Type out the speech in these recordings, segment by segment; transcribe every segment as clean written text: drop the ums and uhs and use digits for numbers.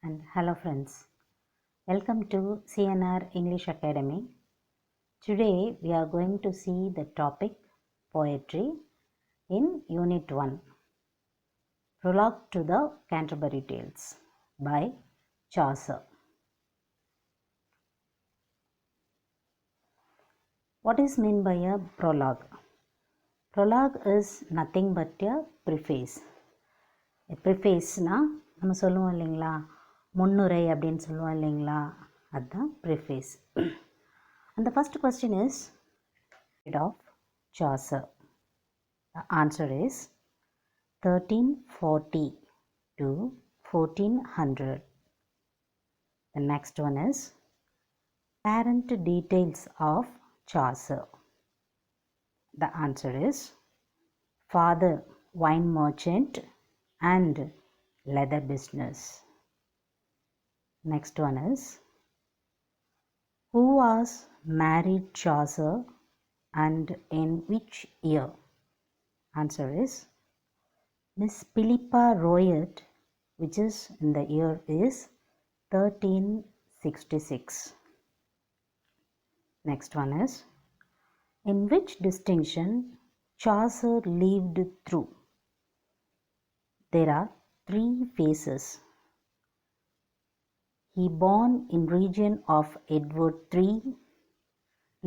And hello friends, welcome to CNR English Academy. Today we are going to see the topic poetry in Unit 1, Prologue to the Canterbury Tales by Chaucer. What is meant by a prologue? Prologue is nothing but a preface. ப்ரிஃபேஸ்னா நம்ம சொல்லுவோம் இல்லைங்களா, முன்னுரை அப்படின்னு சொல்லுவோம் இல்லைங்களா, அதுதான் preface. And the first question is of Chaucer. The answer is 1340 to 1400. The next one is parent details of Chaucer. The answer is father wine merchant and leather business. Next one is who was married Chaucer and in which year? Answer is Miss Philippa Royat, which is in the year is 1366. Next one is in which distinction Chaucer lived through? There are 3 phases. He born in region of Edward III,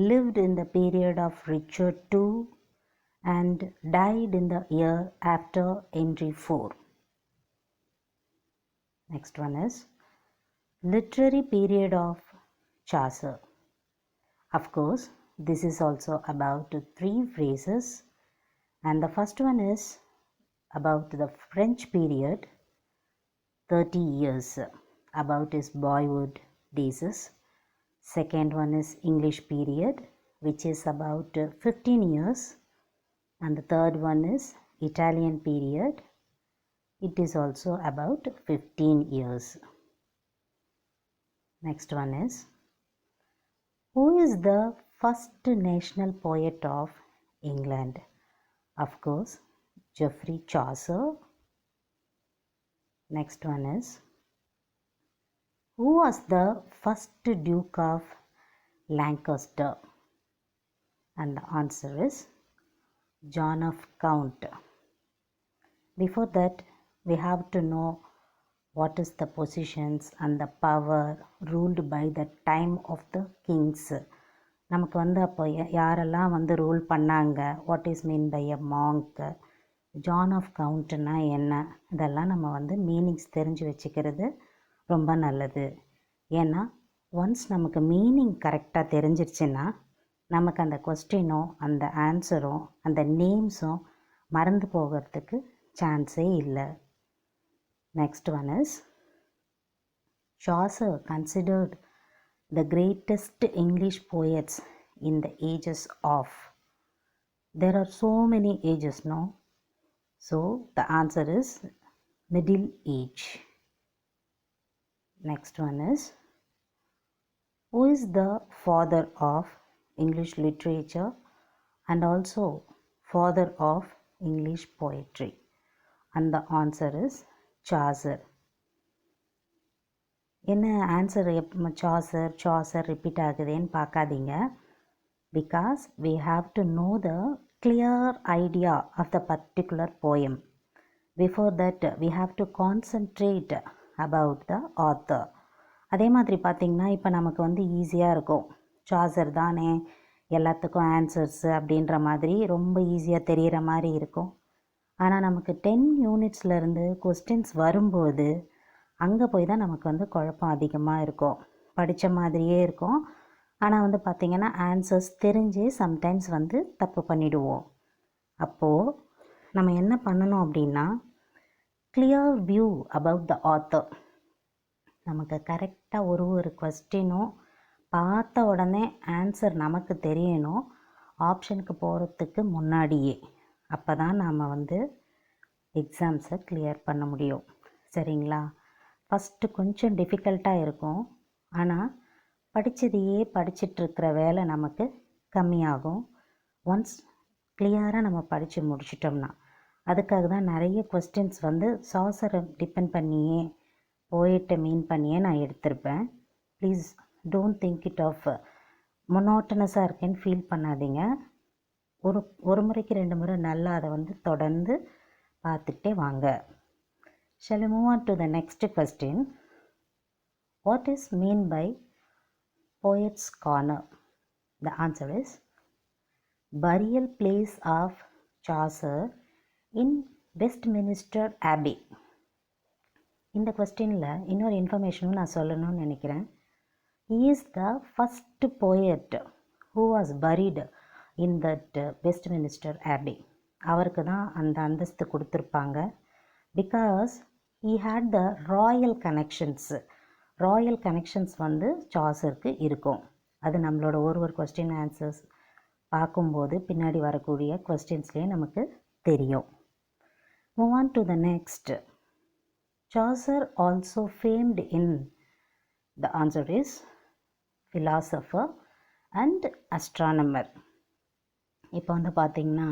lived in the period of Richard II, and died in the year after Henry IV. Next one is literary period of Chaucer. Of course, this is also about 3 phrases, and the first one is about the French period, 30 years, about his boyhood days. Second one is English period, which is about 15 years, and the third one is Italian period. It is also about 15 years. Next one is who is the first national poet of England? Of course, Geoffrey Chaucer. Next one is who was the first Duke of Lancaster? And the answer is John of Gaunt. Before that, we have to know what is the positions and the power ruled by the time of the kings. நமக்கு வந்து அப்போ யாரெல்லாம் வந்து rule பண்ணாங்க, what is mean by a monk, John of கவுண்ட்னா என்ன, இதெல்லாம் நம்ம வந்து மீனிங்ஸ் தெரிஞ்சு வச்சுக்கிறது ரொம்ப நல்லது. ஏன்னா ஒன்ஸ் நமக்கு மீனிங் கரெக்டாக தெரிஞ்சிருச்சுன்னா நமக்கு அந்த கொஸ்டினும் அந்த ஆன்சரும் அந்த நேம்ஸும் மறந்து போகிறதுக்கு சான்ஸே இல்லை. Next one is Chaucer considered the greatest English poets in the ages of. There are so many ages, no? So the answer is Middle Age. Next one is who is the father of English literature and also father of English poetry? And the answer is Chaucer. என்ன answer Chaucer repeat ஆகுதுன்னு பார்க்காதீங்க. Because we have to know the clear idea of the particular poem. Before that we have to concentrate about the author. அதே மாதிரி பார்த்திங்கன்னா இப்போ நமக்கு வந்து ஈஸியாக இருக்கும், சாசர் தானே எல்லாத்துக்கும் ஆன்சர்ஸ் அப்படின்ற மாதிரி ரொம்ப ஈஸியாக தெரிகிற மாதிரி இருக்கும். ஆனால் நமக்கு 10 யூனிட்ஸ்லேருந்து கொஸ்டின்ஸ் வரும்போது அங்கே போய் தான் நமக்கு வந்து குழப்பம் அதிகமாக இருக்கும். படித்த மாதிரியே இருக்கும், ஆனால் வந்து பார்த்திங்கன்னா ஆன்சர்ஸ் தெரிஞ்சே சம்டைம்ஸ் வந்து தப்பு பண்ணிவிடுவோம். அப்போது நம்ம என்ன பண்ணணும் அப்படின்னா clear view about the author. நமக்கு கரெக்டாக ஒரு கொஸ்டினும் பார்த்த உடனே ஆன்சர் நமக்கு தெரியணும் ஆப்ஷனுக்கு போகிறதுக்கு முன்னாடியே. அப்போ தான் நாம் வந்து எக்ஸாம்ஸை கிளியர் பண்ண முடியும். சரிங்களா? ஃபஸ்ட்டு கொஞ்சம் டிஃபிகல்ட்டாக இருக்கும், ஆனால் படித்ததையே படிச்சிட்ருக்கிற வேலை நமக்கு கம்மியாகும் ஒன்ஸ் கிளியராக நம்ம படித்து முடிச்சிட்டோம்னா. அதுக்காக தான் நிறைய கொஸ்டின்ஸ் வந்து சாசரை டிபெண்ட் பண்ணியே போயிட்டை மீன் பண்ணியே நான் எடுத்திருப்பேன். Please don't think it of மொனோட்டனஸாக இருக்கேன்னு ஃபீல் பண்ணாதீங்க. ஒரு முறைக்கு 2 முறை நல்லா அதை வந்து தொடர்ந்து பார்த்துட்டே வாங்க. Shall we move on to the next question? What is mean by Poets Corner? The answer is burial place of Chaucer in Westminster Abbey. இந்த கொஸ்டினில் இன்னொரு இன்ஃபர்மேஷனும் நான் சொல்லணும்னு நினைக்கிறேன். He is the first poet who was buried in that Westminster Abbey. அவருக்கு தான் அந்த அந்தஸ்து கொடுத்துருப்பாங்க. Because he had the royal connections. Royal connections வந்து சாசருக்கு இருக்கும். அது நம்மளோட ஒரு கொஸ்டின் ஆன்சர்ஸ் பார்க்கும்போது பின்னாடி வரக்கூடிய கொஸ்டின்ஸ்லேயே நமக்கு தெரியும். Move on to the next. Chaucer also famed in, the answer is philosopher and astronomer. இப்போ வந்து பார்த்திங்கன்னா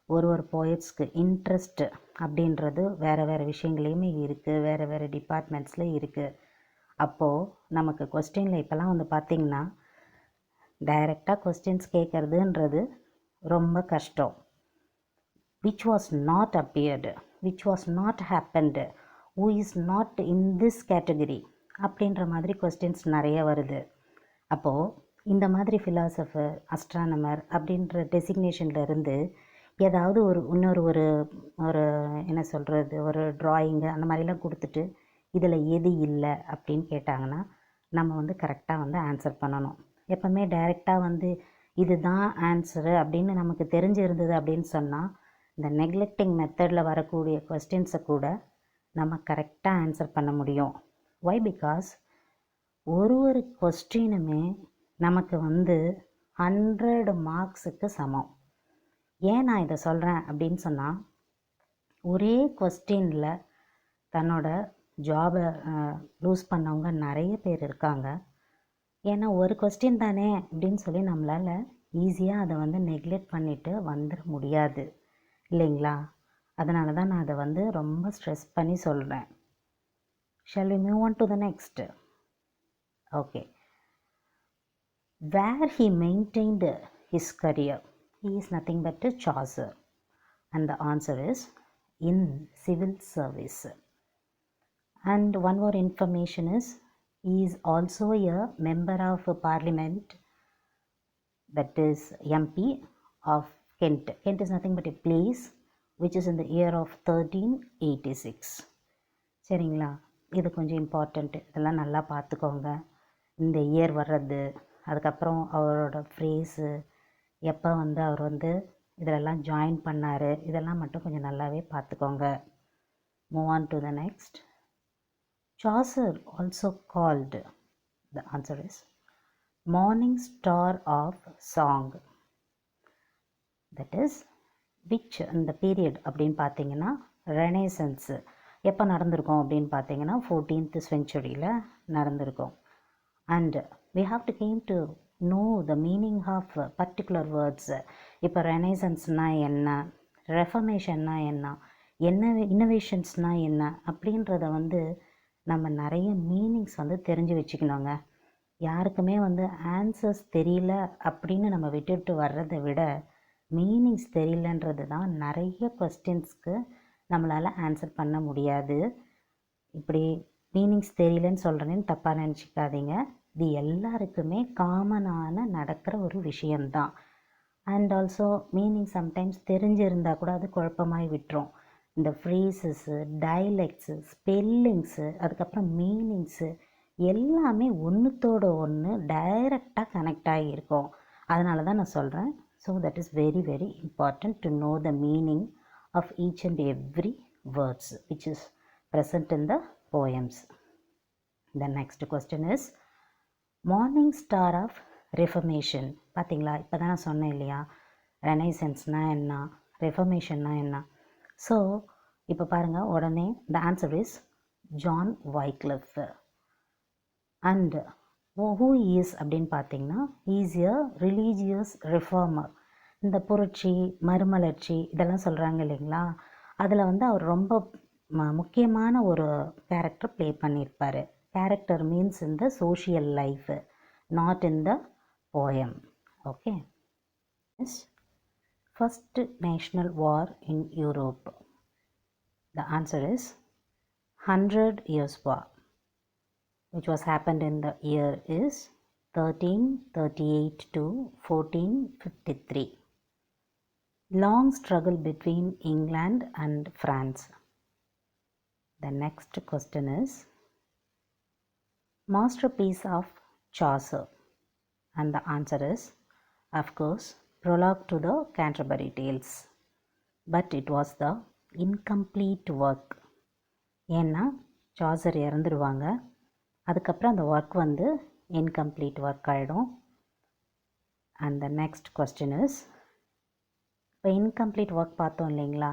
ஒரு போயட்ஸ்க்கு இன்ட்ரெஸ்ட் அப்படின்றது வேறு விஷயங்களையுமே இருக்குது, வேறு டிபார்ட்மெண்ட்ஸில் இருக்குது. அப்போது நமக்கு கொஸ்டினில் இப்போலாம் வந்து பார்த்திங்கன்னா டைரெக்டாக கொஸ்டின்ஸ் கேட்குறதுன்றது ரொம்ப கஷ்டம். which was not appeared, which was not happened, who is not in this category அப்படின்ற மாதிரி கொஸ்டின்ஸ் நிறைய வருது. அப்போது இந்த மாதிரி ஃபிலாசபர், அஸ்ட்ரானமர் அப்படின்ற டெசிக்னேஷனில் இருந்து ஏதாவது ஒரு என்ன சொல்கிறது, ஒரு ட்ராயிங்கு அந்த மாதிரிலாம் கொடுத்துட்டு இதில் எது இல்லை அப்படின்னு கேட்டாங்கன்னா நம்ம வந்து கரெக்டாக வந்து ஆன்சர் பண்ணணும். எப்போவுமே டைரெக்டாக வந்து இதுதான் ஆன்சரு அப்படின்னு நமக்கு தெரிஞ்சிருந்தது அப்படின்னு சொன்னால் இந்த நெக்லெக்டிங் மெத்தடில் வரக்கூடிய கொஸ்டின்ஸை கூட நம்ம கரெக்டாக ஆன்சர் பண்ண முடியும். ஒய்? பிகாஸ் ஒரு கொஸ்டினுமே நமக்கு வந்து 100 மார்க்ஸுக்கு சமம். ஏன் நான் இதை சொல்கிறேன் அப்படின்னு சொன்னால், ஒரே கொஸ்டினில் தன்னோட ஜாபை லூஸ் பண்ணவங்க நிறைய பேர் இருக்காங்க. ஏன்னா ஒரு கொஸ்டின் தானே அப்படின்னு சொல்லி நம்மளால் ஈஸியாக அதை வந்து நெக்லெக்ட் பண்ணிவிட்டு வந்துட முடியாது இல்லைங்களா? அதனால தான் நான் அதை வந்து ரொம்ப ஸ்ட்ரெஸ் பண்ணி சொல்கிறேன். Shall we move on to the next? Okay. Where he maintained his career, he is nothing but a Chaucer. And the answer is in civil service. And one more information is, he is also a member of parliament, that is MP of Kent. Kent is nothing but a place which is in the year of 1386. சரிங்களா? இது கொஞ்சம் important, இதெல்லாம் நல்லா பார்த்துக்கோங்க. இந்த year வர்றது, அதுக்கப்புறம் அவரோட ஃப்ரேஸு, எப்போ வந்து அவர் வந்து இதிலெல்லாம் ஜாயின் பண்ணார், இதெல்லாம் மட்டும் கொஞ்சம் நல்லாவே பார்த்துக்கோங்க. Move on to the next. Chaucer also called, the answer is morning star of song. That is which இந்த பீரியட் அப்படின்னு பார்த்தீங்கன்னா ரெனேசன்ஸு எப்போ நடந்திருக்கோம் அப்படின்னு பார்த்தீங்கன்னா 14th centuryயில் நடந்திருக்கும். And we have to came to know the meaning of particular words. இப்போ ரெனேசன்ஸ்னால் என்ன, ரெஃபர்மேஷன்னா என்ன இன்னோவேஷன்ஸ்னால் என்ன அப்படின்றத வந்து நம்ம நிறைய மீனிங்ஸ் வந்து தெரிஞ்சு வச்சுக்கணுங்க. யாருக்குமே வந்து ஆன்சர்ஸ் தெரியல அப்படின்னு நம்ம விட்டுட்டு வர்றதை விட மீனிங்ஸ் தெரியலன்றது தான் நிறைய கொஸ்டின்ஸ்க்கு நம்மளால் ஆன்சர் பண்ண முடியாது. இப்படி மீனிங்ஸ் தெரியலன்னு சொல்கிறேன்னு தப்பாக நினச்சிக்காதீங்க. இது எல்லாருக்குமே காமனான நடக்கிற ஒரு விஷயந்தான். அண்ட் ஆல்சோ மீனிங் சம்டைம்ஸ் தெரிஞ்சிருந்தால் கூட அது குழப்பமாய் விட்டுரும். இந்த ஃப்ரேசஸ்ஸு, டைலெக்ட்ஸு, ஸ்பெல்லிங்ஸு, அதுக்கப்புறம் மீனிங்ஸு எல்லாமே ஒன்றுத்தோட ஒன்று டைரெக்டாக கனெக்ட் ஆகியிருக்கும். அதனால தான் நான் சொல்கிறேன். So that is very very important to know the meaning of each and every words which is present in the poems. The next question is morning star of reformation. பார்த்தீங்களா, இப்போ தான் நான் சொன்னேன் இல்லையா, ரெனைசன்ஸ்னால் என்ன, ரெஃபர்மேஷன்னா என்ன. ஸோ இப்போ பாருங்கள், உடனே the answer is John Wycliffe. and who is அப்படின்னு பார்த்தீங்கன்னா he is a religious reformer. இந்த புரட்சி, மறுமலர்ச்சி இதெல்லாம் சொல்கிறாங்க இல்லைங்களா, அதில் வந்து அவர் ரொம்ப முக்கியமான ஒரு கேரக்டர் ப்ளே பண்ணியிருப்பார். Character means in the social life, not in the poem. Okay. First national war in Europe. The answer is 100 Years' War, which was happened in the year is 1338 to 1453. Long struggle between England and France. The next question is masterpiece of Chaucer, and the answer is, of course, Prologue to the Canterbury Tales, but it was the incomplete work. ஏன்னா Chaucer இறந்துடுவாங்க, அதுக்கப்புறம் அந்த work வந்து incomplete work ஆகிடும். And the next question is, இப்போ incomplete work பார்த்தோம் இல்லைங்களா,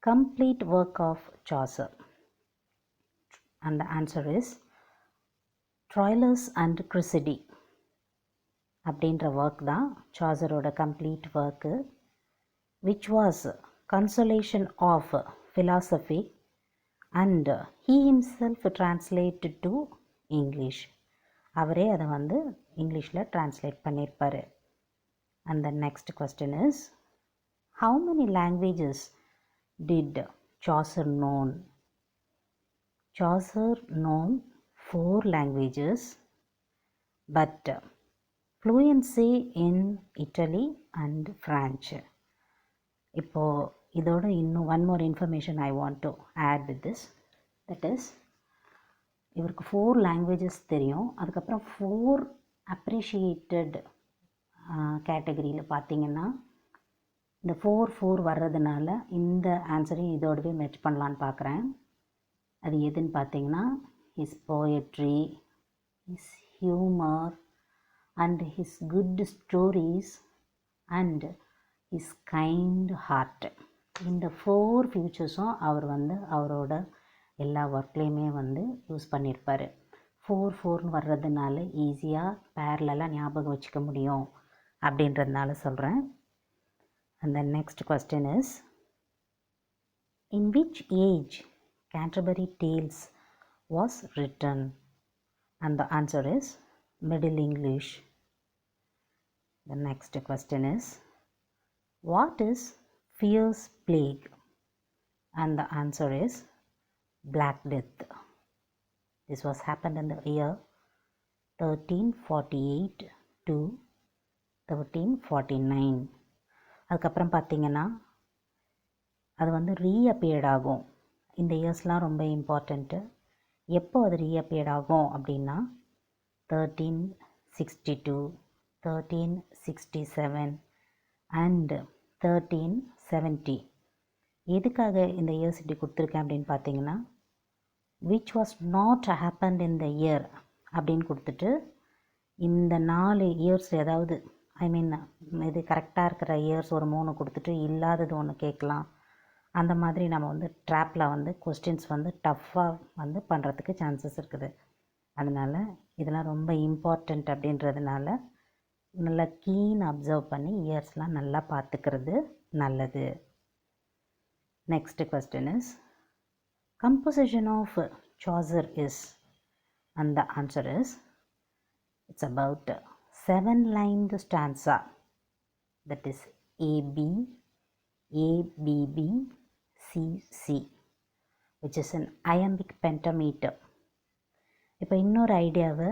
complete work of Chaucer, and the answer is Troilus and Criseyde அப்படின்ற ஒர்க் தான் சாசரோட complete work, which was consolation of philosophy and he himself translated to English. அவரே அதை வந்து இங்கிலீஷில் ட்ரான்ஸ்லேட் பண்ணியிருப்பார். And the next question is, how many languages did Chaucer known? Chaucer known 4 languages, but fluency in Italy and French. இப்போது இதோட இன்னும் one more information I want to add with this. That is, இவருக்கு 4 languages தெரியும். அதுக்கப்புறம் 4 appreciated கேட்டகரியில் பார்த்தீங்கன்னா இந்த 4 வர்றதுனால இந்த ஆன்சரையும் இதோடவே மேட்ச் பண்ணலான்னு பார்க்குறேன். அது எதுன்னு பார்த்தீங்கன்னா, his poetry, his humor and his good stories and his kind heart. இந்த 4 ஃபியூச்சர்ஸும் அவர் வந்து அவரோட எல்லா ஒர்க்லேயுமே வந்து யூஸ் பண்ணியிருப்பார். 4 வர்றதுனால ஈஸியாக பேரலாக ஞாபகம் வச்சுக்க முடியும் அப்படின்றதுனால சொல்கிறேன். And the next question is, in which age Canterbury Tales was written? And the answer is Middle English. The next question is, what is fierce plague? And the answer is Black Death. This was happened in the year 1348 to 1349. அதுக்கப்புறம் பார்த்திங்கன்னா அது வந்து ரீஅப்பியர்ட் ஆகும். இந்த இயர்ஸ்லாம் ரொம்ப important. எப்போ அது ரீஅப்பியர்ட் ஆகும் அப்படின்னா 1362, 1367 அண்ட் 1370. எதுக்காக இந்த இயர்ஸ் இப்படி கொடுத்துருக்கேன் அப்படின்னு பார்த்தீங்கன்னா, which was not happened in the year அப்படின்னு கொடுத்துட்டு, இந்த 4 இயர்ஸ் ஏதாவது இது கரெக்டாக இருக்கிற இயர்ஸ் ஒரு 3 கொடுத்துட்டு இல்லாதது ஒன்று கேட்கலாம். அந்த மாதிரி நம்ம வந்து ட்ராப்பில் வந்து கொஸ்டின்ஸ் வந்து டஃப்பாக வந்து பண்ணுறதுக்கு சான்சஸ் இருக்குது. அதனால் இதெல்லாம் ரொம்ப இம்பார்ட்டண்ட் அப்படின்றதுனால நல்லா கீன் அப்சர்வ் பண்ணி இயர்ஸ்லாம் நல்லா பார்த்துக்கிறது நல்லது. Next question is, composition of Chaucer is, and the answer is, it's about 7-lined stanza, that is AB, ABB, CC, which is an iambic pentameter. இப்போ இன்னொரு ஐடியாவை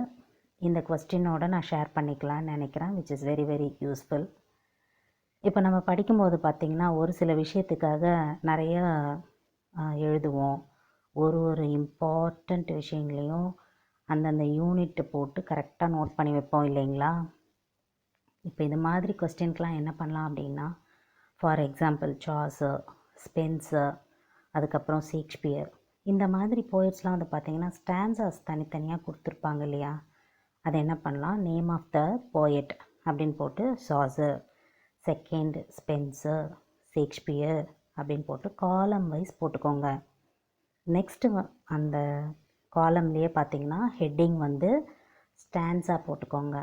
இந்த கொஸ்டினோட நான் ஷேர் பண்ணிக்கலான்னு நினைக்கிறேன், which is very very useful. இப்போ நம்ம படிக்கும்போது பார்த்திங்கன்னா ஒரு சில விஷயத்துக்காக நிறைய எழுதுவோம். ஒரு இம்பார்ட்டண்ட் விஷயங்களையும் அந்தந்த யூனிட்டு போட்டு கரெக்டாக நோட் பண்ணி வைப்போம் இல்லைங்களா. இப்போ இது மாதிரி கொஸ்டின்க்கெலாம் என்ன பண்ணலாம் அப்படின்னா, ஃபார் எக்ஸாம்பிள் சாசர், ஸ்பென்சர், அதுக்கப்புறம் ஷேக்ஸ்பியர், இந்த மாதிரி போயட்ஸ்லாம் வந்து பார்த்திங்கன்னா ஸ்டான்சர்ஸ் தனித்தனியாக கொடுத்துருப்பாங்க இல்லையா. அதை என்ன பண்ணலாம், நேம் ஆஃப் த போயட் அப்படின்னு போட்டு சாசர், செகண்ட் ஸ்பென்சர், ஷேக்ஸ்பியர் அப்படின்னு போட்டு காலம் வைஸ் போட்டுக்கோங்க. நெக்ஸ்ட்டு அந்த காலம்லேயே பார்த்திங்கன்னா ஹெட்டிங் வந்து ஸ்டான்ஸாக போட்டுக்கோங்க.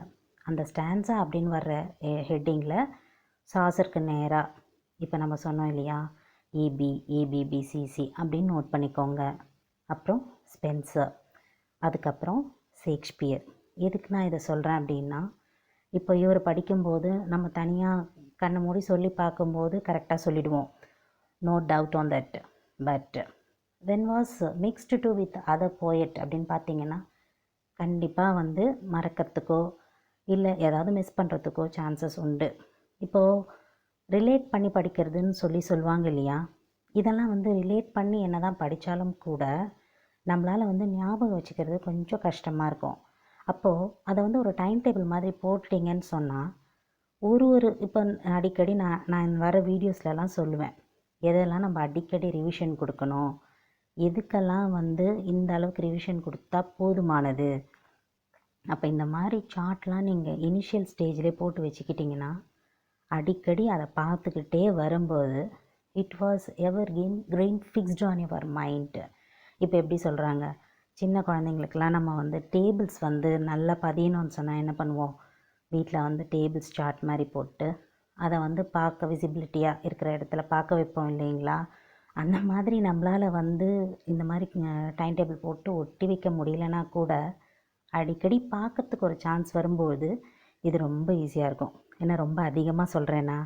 அந்த ஸ்டான்ஸா அப்படின்னு வர்ற ஹெட்டிங்கில் சாசருக்கு நேராக இப்போ நம்ம சொன்னோம் இல்லையா, ஏபி ஏபிபிசிசி அப்படின்னு நோட் பண்ணிக்கோங்க. அப்புறம் ஸ்பென்சர், அதுக்கப்புறம் ஷேக்ஸ்பியர். எதுக்கு நான் இதை சொல்கிறேன் அப்படின்னா, இப்போ இவர் படிக்கும்போது நம்ம தனியாக கண்ணை மூடி சொல்லி பார்க்கும்போது கரெக்டாக சொல்லிடுவோம், no doubt on that. But when was mixed to with other poet அப்படின்னு பார்த்தீங்கன்னா கண்டிப்பாக வந்து மறக்கிறதுக்கோ இல்லை ஏதாவது மிஸ் பண்ணுறதுக்கோ சான்சஸ் உண்டு. இப்போது ரிலேட் பண்ணி படிக்கிறதுன்னு சொல்லுவாங்க இல்லையா, இதெல்லாம் வந்து ரிலேட் பண்ணி என்ன தான் படித்தாலும் கூட நம்மளால் வந்து ஞாபகம் வச்சுக்கிறது கொஞ்சம் கஷ்டமாக இருக்கும். அப்போது அதை வந்து ஒரு டைம் டேபிள் மாதிரி போட்டுட்டிங்கன்னு சொன்னால் இப்போ அடிக்கடி நான் வர வீடியோஸ்லலாம் சொல்லுவேன், எதெல்லாம் நம்ம அடிக்கடி ரிவிஷன் கொடுக்கணும், எதுக்கெல்லாம் வந்து இந்த அளவுக்கு ரிவிஷன் கொடுத்தா போதுமானது. அப்போ இந்த மாதிரி சார்ட்லாம் நீங்கள் இனிஷியல் ஸ்டேஜ்லேயே போட்டு வச்சுக்கிட்டிங்கன்னா அடிக்கடி அதை பார்த்துக்கிட்டே வரும்போது it was ever green fixed on your mind. இப்போ எப்படி சொல்கிறாங்க, சின்ன குழந்தைங்களுக்கெல்லாம் நம்ம வந்து டேபிள்ஸ் வந்து நல்லா பதியணும்னு சொன்னால் என்ன பண்ணுவோம், வீட்டில் வந்து டேபிள்ஸ் சார்ட் மாதிரி போட்டு அதை வந்து பார்க்க விசிபிலிட்டியாக இருக்கிற இடத்துல பார்க்க வைப்போம் இல்லைங்களா. அந்த மாதிரி நம்மளால் வந்து இந்த மாதிரி டைம் டேபிள் போட்டு ஒட்டி வைக்க முடியலன்னா கூட அடிக்கடி பார்க்கறதுக்கு ஒரு சான்ஸ் வரும்போது இது ரொம்ப ஈஸியாக இருக்கும். ஏன்னா ரொம்ப அதிகமாக சொல்கிறேன்னா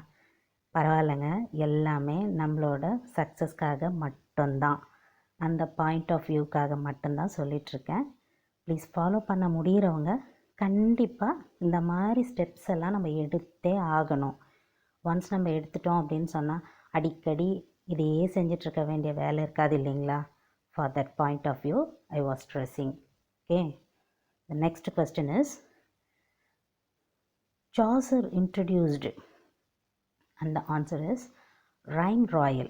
பரவாயில்லைங்க, எல்லாமே நம்மளோட சக்ஸஸ்க்காக மட்டும்தான், அந்த பாயிண்ட் ஆஃப் வியூக்காக மட்டும்தான் சொல்லிகிட்ருக்கேன். ப்ளீஸ் ஃபாலோ பண்ண முடிகிறவங்க கண்டிப்பாக இந்த மாதிரி ஸ்டெப்ஸ் எல்லாம் நம்ம எடுத்தே ஆகணும். ஒன்ஸ் நம்ம எடுத்துட்டோம் அப்படின்னு சொன்னால் அடிக்கடி இதையே செஞ்சிட்ருக்க வேண்டிய வேலை இருக்காது இல்லைங்களா. For that point of view I was stressing. Okay, the next question is Chaucer introduced, and the answer is Rhyme Royal.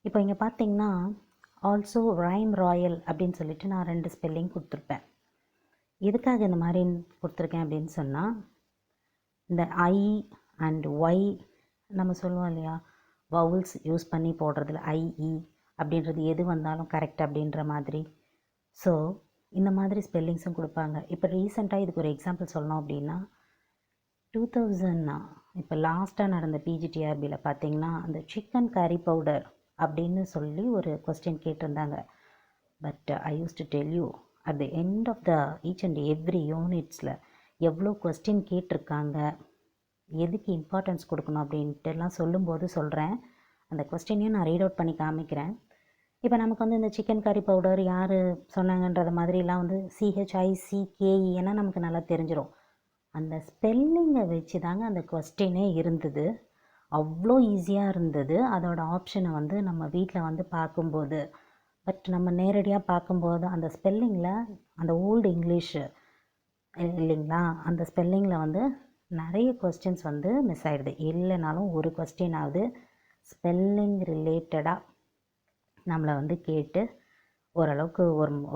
இப்போ இங்கே பார்த்தீங்கன்னா ஆல்சோ ரைம் ராயல் அப்படின்னு சொல்லிட்டு நான் 2 ஸ்பெல்லிங் கொடுத்துருப்பேன். எதுக்காக இந்த மாதிரி கொடுத்துருக்கேன் அப்படின்னு சொன்னால், இந்த ஐ அண்ட் ஒய் நம்ம சொல்லுவோம் இல்லையா, வவுல்ஸ் யூஸ் பண்ணி போடுறதுல ஐஇ அப்படின்றது எது வந்தாலும் கரெக்ட் அப்படின்ற மாதிரி. ஸோ இந்த மாதிரி ஸ்பெல்லிங்ஸும் கொடுப்பாங்க. இப்போ ரீசெண்டாக இதுக்கு ஒரு எக்ஸாம்பிள் சொல்லணும் அப்படின்னா 2000 இப்போ லாஸ்ட்டாக நடந்த பிஜிடிஆர்பியில் பார்த்தீங்கன்னா அந்த சிக்கன் கறி பவுடர் அப்படின்னு சொல்லி ஒரு கொஸ்டின் கேட்டிருந்தாங்க. But I use to tell you at the end of the each and every யூனிட்ஸில் எவ்வளோ கொஸ்டின் கேட்டிருக்காங்க, எதுக்கு இம்பார்ட்டன்ஸ் கொடுக்கணும் அப்படின்ட்டுலாம் சொல்லும்போது சொல்கிறேன். அந்த கொஸ்டினையும் நான் ரீட் அவுட் பண்ணி காமிக்கிறேன். இப்போ நமக்கு வந்து இந்த சிக்கன் கறி பவுடர் யார் சொன்னாங்கன்றது மாதிரிலாம் வந்து சிஹெச்ஐசிகேஇ ஏன்னா நமக்கு நல்லா தெரிஞ்சிடும். அந்த ஸ்பெல்லிங்கை வச்சு தாங்க அந்த கொஸ்டினே இருந்தது. அவ்வளோ ஈஸியாக இருந்தது அதோட ஆப்ஷனை வந்து நம்ம வீட்டில் வந்து பார்க்கும்போது. பட் நம்ம நேரடியாக பார்க்கும்போது அந்த ஸ்பெல்லிங்கில் அந்த ஓல்டு இங்கிலீஷு இல்லைங்களா, அந்த ஸ்பெல்லிங்கில் வந்து நிறைய கொஸ்டின்ஸ் வந்து மிஸ் ஆகிடுது. இல்லைனாலும் ஒரு கொஸ்டினாவது ஸ்பெல்லிங் ரிலேட்டடாக நம்மளை வந்து கேட்டு ஓரளவுக்கு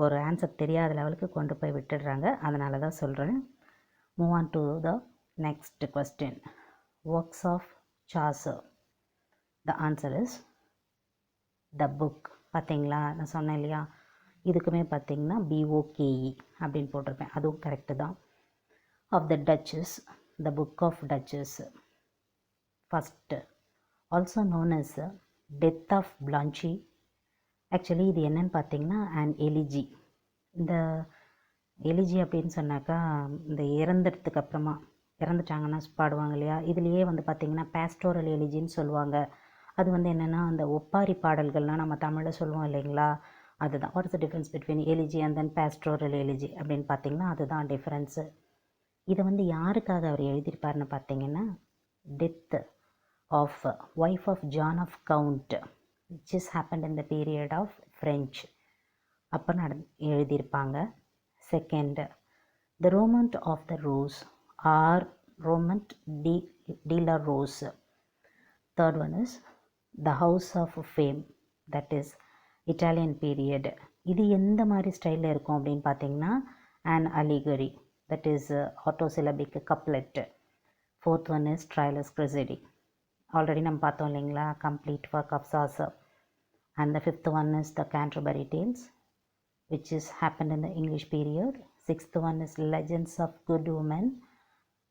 ஒரு ஆன்சர் தெரியாத லெவலுக்கு கொண்டு போய் விட்டுடுறாங்க. அதனால தான் சொல்கிறேன். Move on to the next question. Works of Chaucer. The answer is the book. பார்த்தீங்களா, நான் சொன்னேன் இல்லையா, இதுக்குமே பார்த்தீங்கன்னா BOKE அப்படின்னு போட்டிருப்பேன், அதுவும் கரெக்டு தான். Of the Duchess, the book of Duchess. First, also known as Death of Blanche. Actually இது என்னன்னு பார்த்தீங்கன்னா an elegy. இந்த எலிஜி அப்படின்னு சொன்னாக்கா இந்த இறந்துறதுக்கு அப்புறமா இறந்துட்டாங்கன்னா பாடுவாங்க இல்லையா, இதுலேயே வந்து பார்த்திங்கன்னா பேஸ்டோரல் எலிஜின்னு சொல்லுவாங்க. அது வந்து என்னென்னா அந்த ஒப்பாரி பாடல்கள்லாம் நம்ம தமிழில் சொல்லுவோம் இல்லைங்களா, அதுதான். What is the difference between elegy and then pastoral elegy அப்படின்னு பார்த்திங்கன்னா அதுதான் டிஃப்ரென்ஸு. இதை வந்து யாருக்காக அவர் எழுதியிருப்பார்னு பார்த்தீங்கன்னா death of wife of John of count which is happened in the period of French அப்போ எழுதியிருப்பாங்க. Second, the Romaunt of the Rose or Romaunt de la Rose. Third one is the House of Fame, that is Italian period. இது எந்த மாதிரி ஸ்டைலில் இருக்கும் அப்படின்னு பார்த்தீங்கன்னா an allegory, that is autosyllabic couplet. Fourth one is Troilus Cressidi. Already நம்ம பார்த்தோம் இல்லைங்களா, complete work of Chaucer. And the fifth one is the Canterbury Tales, which is happened in the English period. Sixth one is Legends of Good Women,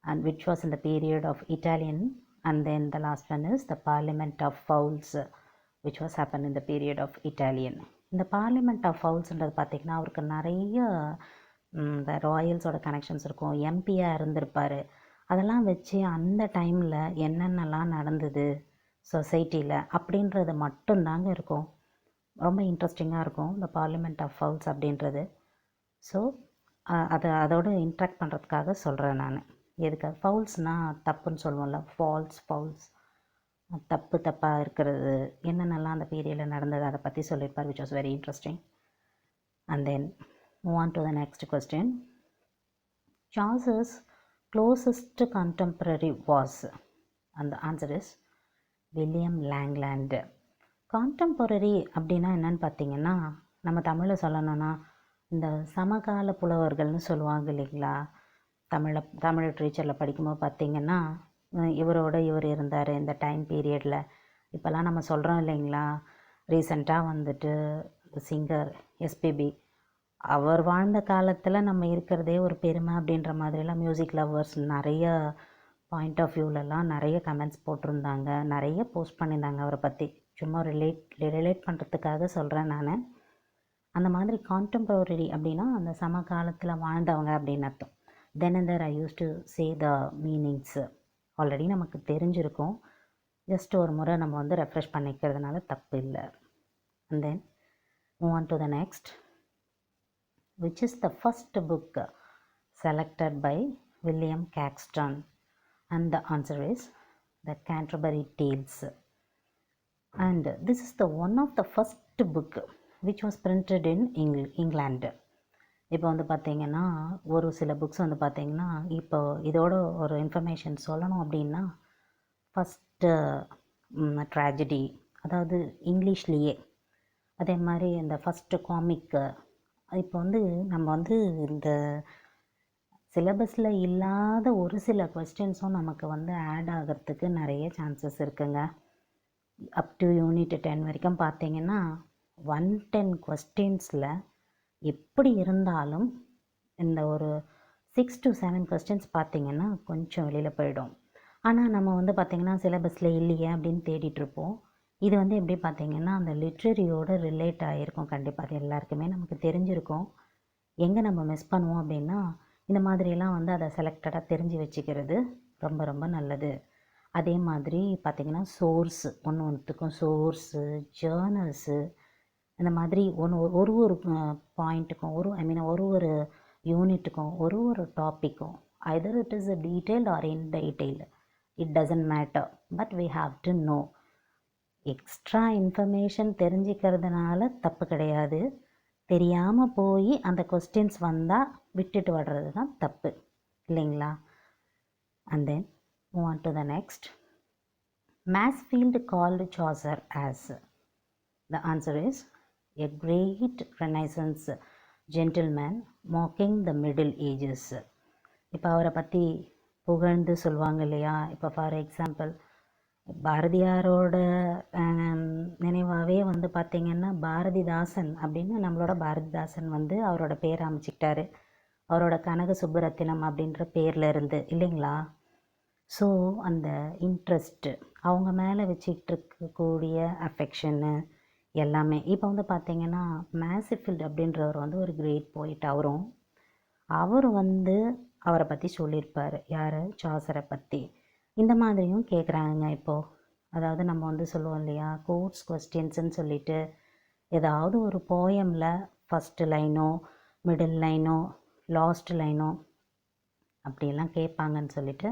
and which was in the period of Italian. And then the last one is the Parliament of Fowls, which was happened in the period of Italian. இந்த parliament of ஃபவுல்ஸ்ன்றது பார்த்திங்கன்னா அவருக்கு நிறைய இந்த ராயல்ஸோட connections இருக்கும், எம்பியாக இருந்திருப்பார். அதெல்லாம் வச்சு அந்த டைமில் என்னென்னலாம் நடந்தது சொசைட்டியில் அப்படின்றது மட்டும்தாங்க இருக்கும். ரொம்ப இன்ட்ரெஸ்டிங்காக இருக்கும் இந்த பார்லிமெண்ட் ஆஃப் ஃபவுல்ஸ் அப்படின்றது. ஸோ அதோடு இன்ட்ராக்ட் பண்ணுறதுக்காக சொல்கிறேன் நான். எதுக்கு ஃபவுல்ஸ்னால் தப்புன்னு சொல்லுவோம்ல, ஃபவுல்ஸ் தப்பாக இருக்கிறது, என்னென்னலாம் அந்த பீரியடில் நடந்தது அதை பற்றி சொல்லியிருப்பார், which was very interesting. And then move on to the next question. Chaucer's closest contemporary was, and the answer is William Langland. Contemporary அப்படின்னா என்னன்னு பார்த்தீங்கன்னா, நம்ம தமிழில் சொல்லணும்னா இந்த சமகால புலவர்கள்னு சொல்லுவாங்க இல்லைங்களா. தமிழ் லிட்ரேச்சரில் படிக்கும்போது பார்த்திங்கன்னா இவரோட இவர் இருந்தார் இந்த டைம் பீரியடில். இப்போல்லாம் நம்ம சொல்கிறோம் இல்லைங்களா, ரீசெண்டாக வந்துட்டு சிங்கர் எஸ்பிபி அவர் வாழ்ந்த காலத்தில் நம்ம இருக்கிறதே ஒரு பெருமை அப்படின்ற மாதிரிலாம் மியூசிக் லவ்வர்ஸ் நிறைய பாயிண்ட் ஆஃப் வியூலலாம் நிறைய கமெண்ட்ஸ் போட்டிருந்தாங்க, நிறைய போஸ்ட் பண்ணியிருந்தாங்க அவரை பற்றி. சும்மா ரிலேட் பண்ணுறதுக்காக சொல்கிறேன் நான். அந்த மாதிரி கான்டெம்பரரி அப்படின்னா அந்த சமகாலத்தில் வாழ்ந்தவங்க அப்படின்னு அர்த்தம். Then and there I use to say the meanings. Already நமக்கு தெரிஞ்சிருக்கும், ஜஸ்ட் ஒரு முறை நம்ம வந்து ரெஃப்ரெஷ் பண்ணிக்கிறதுனால தப்பு இல்லை. And then move on to the next. which is the first book selected by William Caxton? And the answer is the Canterbury Tales. And this is the one of the first book which was printed in England. இப்போ வந்து பார்த்திங்கன்னா ஒரு சில books வந்து பார்த்திங்கன்னா, இப்போ இதோட ஒரு இன்ஃபர்மேஷன் சொல்லணும் அப்படின்னா, ஃபஸ்ட்டு ட்ராஜடி, அதாவது இங்கிலீஷ்லேயே, அதே மாதிரி இந்த ஃபஸ்ட்டு காமிக்கு. இப்போ வந்து நம்ம வந்து இந்த சிலபஸில் இல்லாத ஒரு சில கொஸ்டின்ஸும் நமக்கு வந்து ஆட் ஆகிறதுக்கு நிறைய சான்சஸ் இருக்குங்க. அப் டு யூனிட் 10 வரைக்கும் பார்த்தீங்கன்னா 110 கொஸ்டின்ஸில் எப்படி இருந்தாலும் இந்த ஒரு 6 to 7 கொஸ்டின்ஸ் பார்த்திங்கன்னா கொஞ்சம் வெளியில் போயிடும். ஆனால் நம்ம வந்து பார்த்திங்கன்னா சிலபஸில் இல்லையே அப்படின்னு தேடிட்டுருப்போம். இது வந்து எப்படி பார்த்திங்கன்னா அந்த லிட்ரரியோடு ரிலேட் ஆகிருக்கும். கண்டிப்பாக அது எல்லாருக்குமே நமக்கு தெரிஞ்சிருக்கும். எங்கே நம்ம மிஸ் பண்ணுவோம் அப்படின்னா, இந்த மாதிரியெல்லாம் வந்து அதை செலக்டடாக தெரிஞ்சு வச்சுக்கிறது ரொம்ப ரொம்ப நல்லது. அதே மாதிரி பார்த்திங்கன்னா சோர்ஸு, ஒன்றுத்துக்கும் சோர்ஸு, ஜேர்னல்ஸு, இந்த மாதிரி ஒரு ஒரு பாயிண்ட்டுக்கும் ஒரு யூனிட்டுக்கும் ஒரு டாப்பிக்கும் either it is a detailed or in detailed, it doesn't matter, but we have to know. Extra information தெரிஞ்சிக்கிறதுனால தப்பு கிடையாது. தெரியாமல் போய் அந்த கொஸ்டின்ஸ் வந்தால் விட்டுட்டு வர்றது தான் தப்பு இல்லைங்களா. And then move on to the next. Mansfield called Chaucer as, the answer is a great Renaissance gentleman mocking the Middle Ages. இப்போ அவரை பற்றி புகழ்ந்து சொல்லுவாங்க இல்லையா. இப்போ ஃபார் எக்ஸாம்பிள் பாரதியாரோட நினைவாகவே வந்து பார்த்திங்கன்னா பாரதிதாசன் அப்படின்னு நம்மளோட பாரதிதாசன் வந்து அவரோட பேர் அமைச்சிக்கிட்டாரு, அவரோட கனக சுப்புரத்தினம் அப்படின்ற பேரில் இருந்து இல்லைங்களா. ஸோ அந்த இன்ட்ரெஸ்ட்டு அவங்க மேலே வச்சுக்கிட்டு இருக்கக்கூடிய அஃபெக்ஷனு எல்லாமே. இப்போ வந்து பார்த்திங்கன்னா மேன்ஸ்ஃபீல்ட் அப்படின்றவர் வந்து ஒரு கிரேட் போயிட். அவர் வந்து அவரை பற்றி சொல்லியிருப்பார். யார்? சாசரை பற்றி. இந்த மாதிரியும் கேட்குறாங்க இப்போது. அதாவது நம்ம வந்து சொல்லுவோம் இல்லையா, கோட்ஸ் கொஸ்டின்ஸுன்னு சொல்லிட்டு ஏதாவது ஒரு போயமில் ஃபஸ்ட்டு லைனோ மிடில் லைனோ லாஸ்ட் லைனோ அப்படியெல்லாம் கேட்பாங்கன்னு சொல்லிட்டு,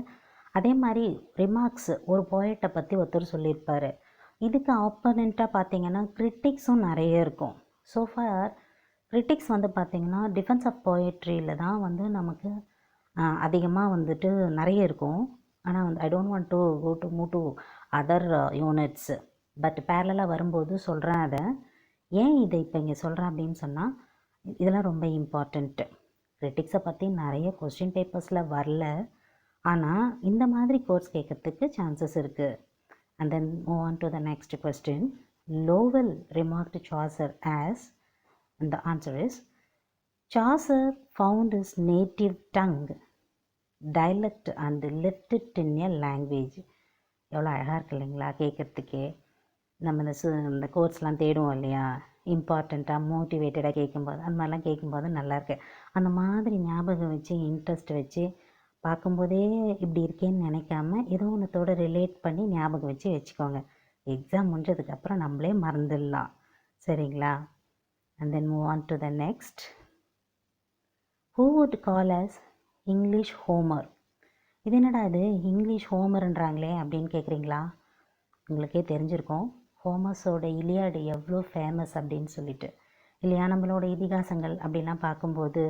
அதே மாதிரி ரிமார்க்ஸ் ஒரு போயட்டை பற்றி ஒருத்தர் சொல்லியிருப்பார். இதுக்கு ஆப்போனண்ட்டாக பார்த்திங்கன்னா கிரிட்டிக்ஸும் நிறைய இருக்கும். ஸோ ஃபார் கிரிட்டிக்ஸ் வந்து பார்த்திங்கன்னா டிஃபென்ஸ் ஆஃப் போயட்ரியில் தான் வந்து நமக்கு அதிகமாக வந்துட்டு நிறைய இருக்கும். ஆனால் வந்து I don't want to move to other units, but பேரலாக வரும்போது சொல்கிறேன். அதை ஏன் இதை இப்போ இங்கே சொல்கிறேன் அப்படின்னு சொன்னால், இதெல்லாம் ரொம்ப இம்பார்ட்டண்ட்டு. கிரிட்டிக்ஸை பற்றி நிறைய கொஸ்டின் பேப்பர்ஸில் வரல, ஆனால் இந்த மாதிரி கோர்ஸ் கேட்கறதுக்கு சான்சஸ் இருக்குது. And then move on to the next question. Lowell remarked Chaucer as, and the answer is Chaucer found his native tongue dialect and left it in a language. எவ்வளோ அழகாக இருக்கு இல்லைங்களா கேட்குறதுக்கே. நம்ம இந்த கோர்ஸ்லாம் தேடுவோம் இல்லையா, இம்பார்ட்டண்ட்டாக மோட்டிவேட்டடாக கேட்கும்போது அந்த மாதிரிலாம் கேட்கும்போது நல்லாயிருக்கு. அந்த மாதிரி ஞாபகம் வச்சு இன்ட்ரெஸ்ட் வச்சு பார்க்கும்போதே இப்படி இருக்கேன்னு நினைக்காம ஏதோ ஒன்றத்தோட ரிலேட் பண்ணி ஞாபகம் வச்சு வச்சுக்கோங்க. எக்ஸாம் முடிஞ்சதுக்கப்புறம் நம்மளே மறந்துடலாம். சரிங்களா? And then move on to the next. Who would call us English Homer? இது என்னடா இது இங்கிலீஷ் ஹோமர்ன்றாங்களே அப்படின்னு கேட்குறீங்களா? உங்களுக்கே தெரிஞ்சிருக்கும் ஹோமஸோட இலியாடு எவ்வளோ ஃபேமஸ் அப்படின்னு சொல்லிட்டு இல்லையா. நம்மளோட இதிகாசங்கள் அப்படிலாம் பார்க்கும்போது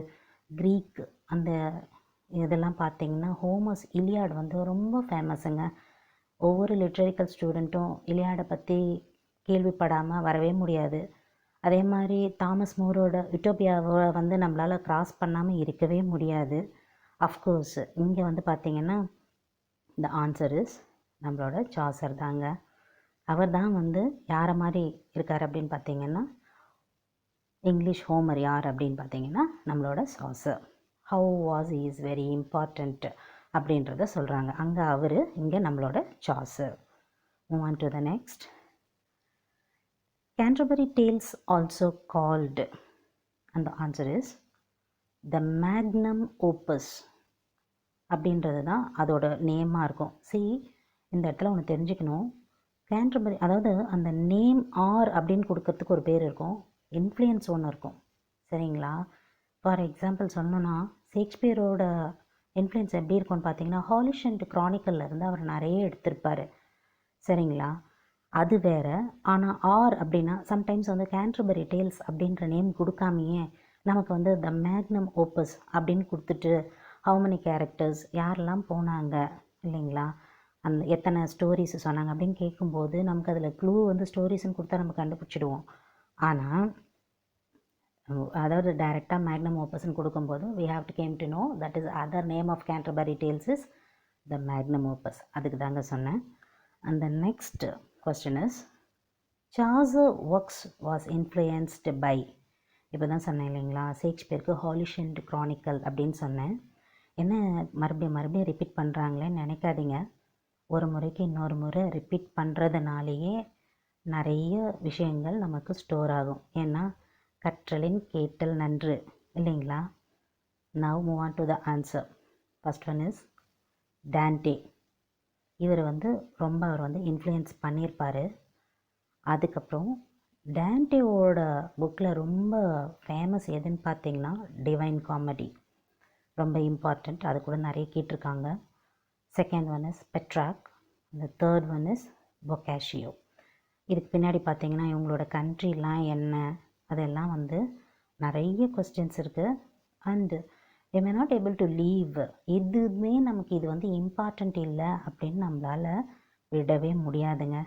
க்ரீக் அந்த இதெல்லாம் பார்த்தீங்கன்னா ஹோமஸ் இலியாடு வந்து ரொம்ப ஃபேமஸுங்க. ஒவ்வொரு லிட்ரரிக்கல் ஸ்டூடெண்ட்டும் இலியாடை பற்றி கேள்விப்படாமல் வரவே முடியாது. அதே மாதிரி தாமஸ் மோரோட யுட்டோபியாவை வந்து நம்மளால் க்ராஸ் பண்ணாமல் இருக்கவே முடியாது. அஃப்கோர்ஸ் இங்கே வந்து பார்த்திங்கன்னா த ஆன்சர் இஸ் நம்மளோட சாசர் தாங்க. அவர் தான் வந்து யாரை மாதிரி இருக்கார் அப்படின்னு பார்த்தீங்கன்னா இங்கிலீஷ் ஹோமர் யார் அப்படின்னு பார்த்தீங்கன்னா நம்மளோட Chaucer. How was is very important அப்படின்றத சொல்கிறாங்க. அங்கே அவர், இங்கே நம்மளோட Chaucer. Move on to the next. Canterbury Tales also called, and the answer is the magnum opus அப்படின்றது தான் அதோட நேமாக இருக்கும். இந்த இடத்துல ஒன்று தெரிஞ்சுக்கணும். கேன்டர்பரி அதாவது அந்த நேம் ஆர் அப்படின்னு கொடுக்கறதுக்கு ஒரு பேர் இருக்கும், இன்ஃப்ளூயன்ஸ் ஒன்று இருக்கும். சரிங்களா? ஃபார் எக்ஸாம்பிள் சொல்லணுன்னா ஷேக்ஸ்பியரோட இன்ஃப்ளூயன்ஸ் எப்படி இருக்கும்னு பார்த்தீங்கன்னா ஹாலிஷ் அண்ட் க்ரானிக்கல்ல இருந்து அவர் நிறைய எடுத்திருப்பார். சரிங்களா? அது வேறு. ஆனால் ஆர் அப்படின்னா சம்டைம்ஸ் வந்து கேன்டர்பரி டேல்ஸ் அப்படின்ற நேம் கொடுக்காமையே நமக்கு வந்து த மேக்னம் ஓப்பஸ் அப்படின்னு கொடுத்துட்டு ஹவு மெனி கேரக்டர்ஸ் யாரெல்லாம் போனாங்க இல்லைங்களா, அந்த எத்தனை ஸ்டோரிஸ் சொன்னாங்க அப்படின்னு கேட்கும்போது நமக்கு அதில் க்ளூ வந்து ஸ்டோரிஸ்ன்னு கொடுத்தா நம்ம கண்டுபிடிச்சிடுவோம். ஆனால் அதாவது டைரெக்டாக மேக்னம் ஓப்பஸ்ன்னு கொடுக்கும்போது we have to came to know that is other name of Canterbury Tales is the magnum opus. அதுக்கு தாங்க சொன்னேன். And the next question is Chaucer works was influenced by, இப்போ தான் சொன்னேன் இல்லைங்களா, ஷேக்ஸ்பியருக்கு ஹாலிஷ் அண்ட் க்ரானிக்கல் அப்படின்னு சொன்னேன். என்ன மறுபடியும் ரிப்பீட் பண்ணுறாங்களேன்னு நினைக்காதீங்க. ஒரு முறைக்கு இன்னொரு முறை ரிப்பீட் பண்ணுறதுனாலேயே நிறைய விஷயங்கள் நமக்கு ஸ்டோர் ஆகும். ஏன்னா கற்றலின் கேட்டல் நன்று இல்லைங்களா. Now move on to the answer. First one is Dante. இவர் வந்து அவர் வந்து இன்ஃப்ளூயன்ஸ் பண்ணியிருப்பார். அதுக்கப்புறம் டான்டேவோட புக்கில் ரொம்ப ஃபேமஸ் எதுன்னு பார்த்தீங்கன்னா டிவைன் காமெடி, ரொம்ப இம்பார்ட்டண்ட். அது கூட நிறைய கேட்டிருக்காங்க. Second one is Petrarch. இந்த தேர்ட் ஒன் இஸ் பொக்காஷியோ. இதுக்கு பின்னாடி பார்த்தீங்கன்னா இவங்களோட கண்ட்ரிலாம் என்ன அதெல்லாம் வந்து நிறைய கொஸ்டின்ஸ் இருக்குது. And we may not able to leave. எதுவுமே நமக்கு இது வந்து இம்பார்ட்டண்ட் இல்லை அப்படின்னு நம்மளால் விடவே முடியாதுங்க.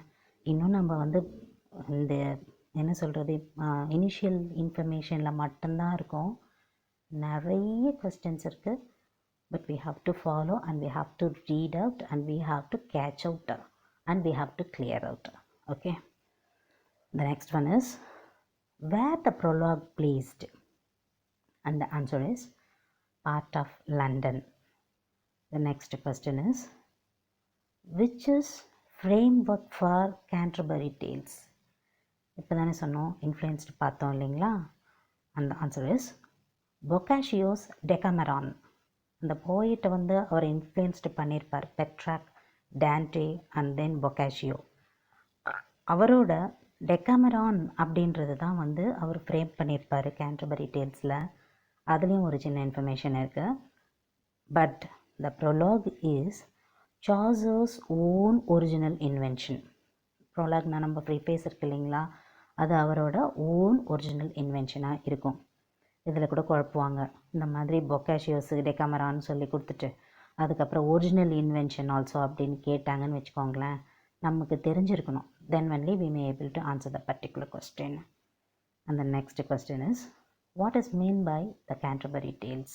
இன்னும் நம்ம வந்து இந்த என்ன சொல்கிறது இனிஷியல் இன்ஃபர்மேஷனில் மட்டும்தான் இருக்கும். நிறைய கொஸ்டின்ஸ் இருக்குது. But we have to follow and we have to read out and we have to catch out and we have to clear out. Okay. The next one is where the prologue placed, and the answer is part of London. The next question is which is framework for Canterbury Tales? இப்போ தானே சொன்னோம் influenced பார்த்தோம் இல்லைங்களா. அந்த answer is பொக்காஷியோஸ் டெகாமெரான். அந்த போயிட்டை வந்து அவர் influenced பண்ணியிருப்பார். Petrarch, Dante and then பொக்காஷியோ. அவரோட டெகாமெரான் அப்படின்றது தான் வந்து அவர் ஃப்ரேம் பண்ணியிருப்பார் கேன்டர்பரி டேல்ஸில். அதுலேயும் ஒரு சின்ன இன்ஃபர்மேஷன் இருக்குது. But the prologue is Chaucer's own original invention. ப்ரொலாக்னா நம்ம ப்ரீஃபேஸ் இருக்கு இல்லைங்களா, அது அவரோட ஓன் ஒரிஜினல் இன்வென்ஷனாக இருக்கும். இதில் கூட குழப்புவாங்க. இந்த மாதிரி பொக்காஷியோஸு டெகாமெரான்னு சொல்லி கொடுத்துட்டு அதுக்கப்புறம் ஒரிஜினல் இன்வென்ஷன் ஆல்சோ அப்படின்னு கேட்டாங்கன்னு வச்சுக்கோங்களேன், நமக்கு தெரிஞ்சிருக்கணும். Then only we may able to answer the particular question. And the next question is what is meant by the Canterbury Tales?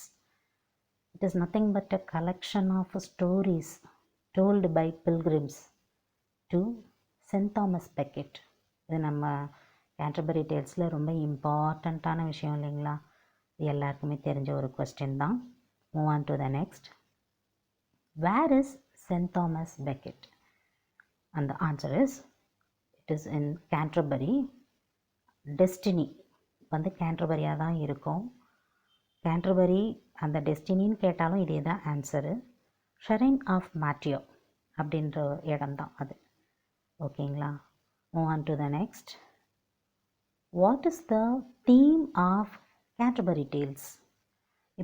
It is nothing but a collection of stories told by pilgrims to St. Thomas Becket. இது நம்ம Canterbury டேல்ஸில் ரொம்ப இம்பார்ட்டண்ட்டான விஷயம் இல்லைங்களா, இது எல்லாருக்குமே தெரிஞ்ச ஒரு கொஸ்டின் தான். Move on to the next. Where is Saint Thomas Becket? And the answer is it is in Canterbury. Destiny வந்து கேன்டர்பரியாக தான் இருக்கும். கேன்டர்பரி அந்த டெஸ்டினின்னு கேட்டாலும் இதே தான் ஆன்சரு. ஷரைன் ஆஃப் மேட்டியோ அப்படின்ற இடம்தான் அது. ஓகேங்களா? Move on to the next. What is the theme of Canterbury Tales?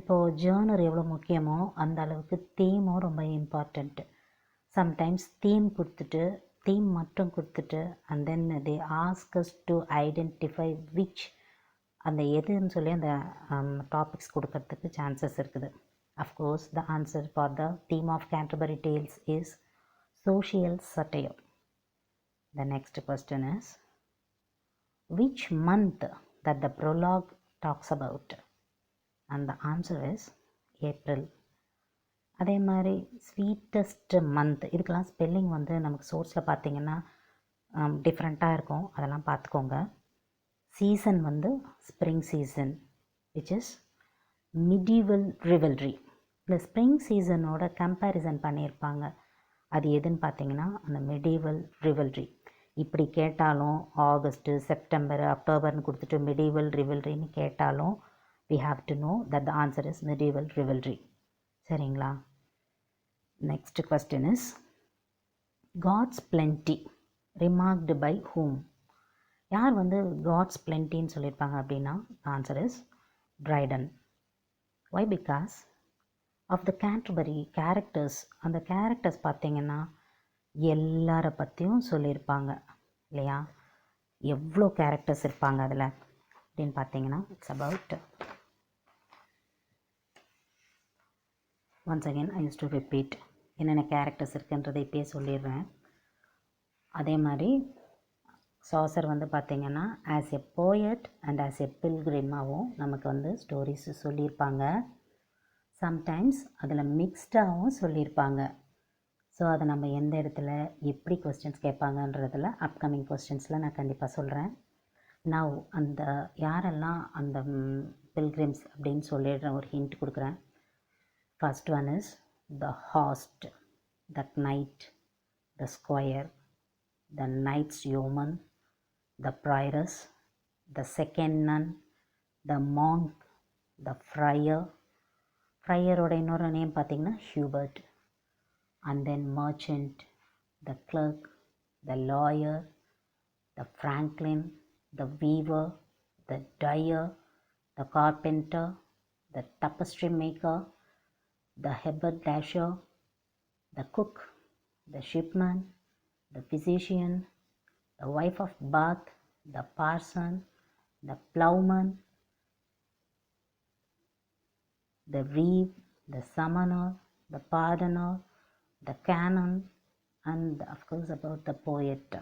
இப்போது ஜேர்னர் எவ்வளோ முக்கியமோ அந்த அளவுக்கு தீமும் ரொம்ப இம்பார்ட்டண்ட்டு. சம்டைம்ஸ் தீம் மட்டும் கொடுத்துட்டு and then they ask us to identify which அந்த எதுன்னு சொல்லி அந்த டாபிக்ஸ் கொடுக்கறதுக்கு சான்சஸ் இருக்குது. Of course the answer for the theme of Canterbury Tales is social satire. The next question is, which month that the prologue talks about? And the answer is April. அதே மாதிரி sweetest month, இதுக்கெல்லாம் spelling வந்து நமக்கு சோர்ஸில் பார்த்தீங்கன்னா டிஃப்ரெண்ட்டாக இருக்கும், அதெல்லாம் பார்த்துக்கோங்க. சீசன் வந்து spring season which is medieval rivalry. இந்த ஸ்ப்ரிங் சீசனோட கம்பேரிசன் பண்ணியிருப்பாங்க. அது எதுன்னு பார்த்தீங்கன்னா அந்த மெடிவல் ரிவல்ரி. இப்படி கேட்டாலும் ஆகஸ்ட்டு, செப்டம்பர், அக்டோபர்னு கொடுத்துட்டு மெடிவல் ரிவல்ரின்னு கேட்டாலும் we have to know that the answer is medieval rivalry. சரிங்களா? Next question is, God's plenty remarked by whom? யார் வந்து God's plentyன்னு சொல்லியிருப்பாங்க அப்படின்னா answer is Dryden. Why? Because of the Canterbury characters. அந்த characters பார்த்தீங்கன்னா எல்லாரை பற்றியும் சொல்லியிருப்பாங்க இல்லையா? எவ்வளோ கேரக்டர்ஸ் இருப்பாங்க அதில் அப்படின்னு பார்த்தீங்கன்னா it's about, once again I use to repeat, என்னென்ன கேரக்டர்ஸ் இருக்குன்றதை இப்போயே சொல்லிடுறேன். அதே மாதிரி சாசர் வந்து பார்த்திங்கன்னா as a poet and as a பில்கிரிமாவும் நமக்கு வந்து ஸ்டோரிஸ் சொல்லியிருப்பாங்க. சம்டைம்ஸ் அதில் மிக்ஸ்டாகவும் சொல்லியிருப்பாங்க. ஸோ அதை நம்ம எந்த இடத்துல எப்படி கொஸ்டின்ஸ் கேட்பாங்கன்றதில் அப்கமிங் கொஸ்டின்ஸில் நான் கண்டிப்பாக சொல்கிறேன். நவ் அந்த யாரெல்லாம் அந்த பில்கிரிம்ஸ் அப்படின்னு சொல்லிடுற ஒரு ஹிண்ட் கொடுக்குறேன். First one is the host, the knight, the squire, the knight's yeoman, the prioress, the second nun, the monk, the friar. ஃப்ரையரோட இன்னொரு நேம் பார்த்திங்கன்னா Hubert. And then merchant, the clerk, the lawyer, the franklin, the weaver, the dyer, the carpenter, the tapestry maker, the haberdasher, the cook, the shipman, the physician, the wife of Bath, the parson, the plowman, the reeve, the summoner, the pardoner, the canon, and of course about the poet.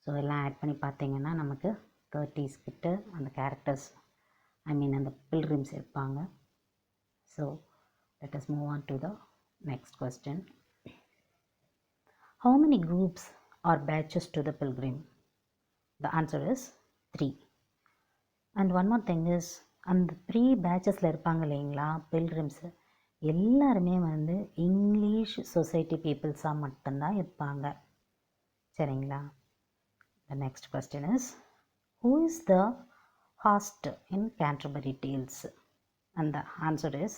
So எல்லாம் add பண்ணி பார்த்தீங்கன்னா நமக்கு 30s கிட்ட அந்த characters, அந்த Pilgrims இருப்பாங்க. So let us move on to the next question. How many groups or batches to the pilgrim? The answer is 3. And one more thing is, அந்த 3 பேட்சஸில் இருப்பாங்க இல்லைங்களா பில்கிரிம்ஸு, எல்லாருமே வந்து இங்கிலீஷ் சொசைட்டி பீப்புள்ஸாக மட்டும்தான் இருப்பாங்க. சரிங்களா? The next question is, who is the host in Canterbury Tales? அந்த answer is